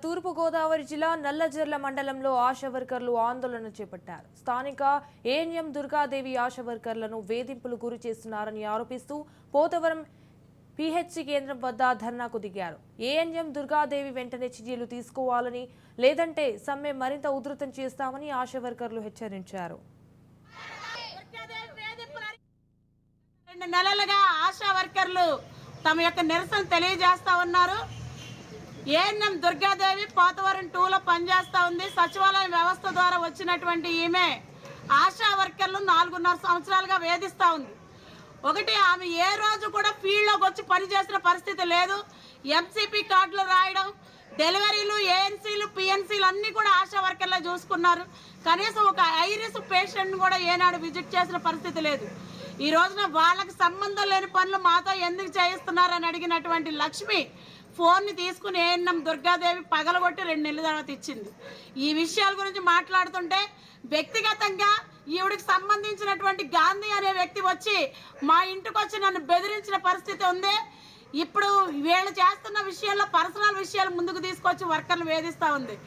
తూర్పు గోదావరి జిల్లా నల్లజర్ల మండలంలో ఆశా వర్కర్లు ఆందోళన చేపట్టారు. స్థానిక ఏఎన్ఎం దుర్గాదేవి ఆశా వర్కర్లను వేధింపులు గురి చేస్తున్నారని ఆరోపిస్తూ పోతవరం పీహెచ్సీ కేంద్రం వద్ద ధర్నాకు దిగారు. ఏఎన్ఎం దుర్గాదేవి వెంటనే చర్యలు తీసుకోవాలని, లేదంటే సమ్మె మరింత ఉధృతం చేస్తామని ఆశా వర్కర్లు హెచ్చరించారు. 2 నెలలుగా ఆశా వర్కర్లు తమ యొక్క నిరసన తెలియజేస్తా ఉన్నారు. ఏఎన్ఎం దుర్గాదేవి పోతవరం 2లో పనిచేస్తూ ఉంది. సచివాలయం వ్యవస్థ ద్వారా వచ్చినటువంటి ఈమె ఆశా వర్కర్లు 4.5 సంవత్సరాలుగా వేధిస్తూ ఉంది. ఒకటి, ఆమె ఏ రోజు కూడా ఫీల్డ్లోకి వచ్చి పనిచేసిన పరిస్థితి లేదు. ఎంసీపీ కార్డులు రాయడం, డెలివరీలు, ఏఎన్సీలు, పిఎన్సీలు అన్నీ కూడా ఆశా వర్కర్లే చూసుకున్నారు. కనీసం ఒక ఐరిస్ పేషెంట్ని కూడా ఏనాడు విజిట్ చేసిన పరిస్థితి లేదు. ఈ రోజున వాళ్ళకి సంబంధం లేని పనులు మాతో ఎందుకు చేయిస్తున్నారని అడిగినటువంటి లక్ష్మి ఫోన్ని తీసుకుని ఏఎన్ఎం దుర్గాదేవి పగలగొట్టి 2 నెలల తర్వాత ఇచ్చింది. ఈ విషయాల గురించి మాట్లాడుతుంటే వ్యక్తిగతంగా ఈవిడికి సంబంధించినటువంటి గాంధీ అనే వ్యక్తి వచ్చి మా ఇంటికి వచ్చి నన్ను బెదిరించిన పరిస్థితి ఉంది. ఇప్పుడు వీళ్ళు చేస్తున్న విషయాల్లో పర్సనల్ విషయాలు ముందుకు తీసుకొచ్చి వర్కర్లు వేధిస్తూ ఉంది.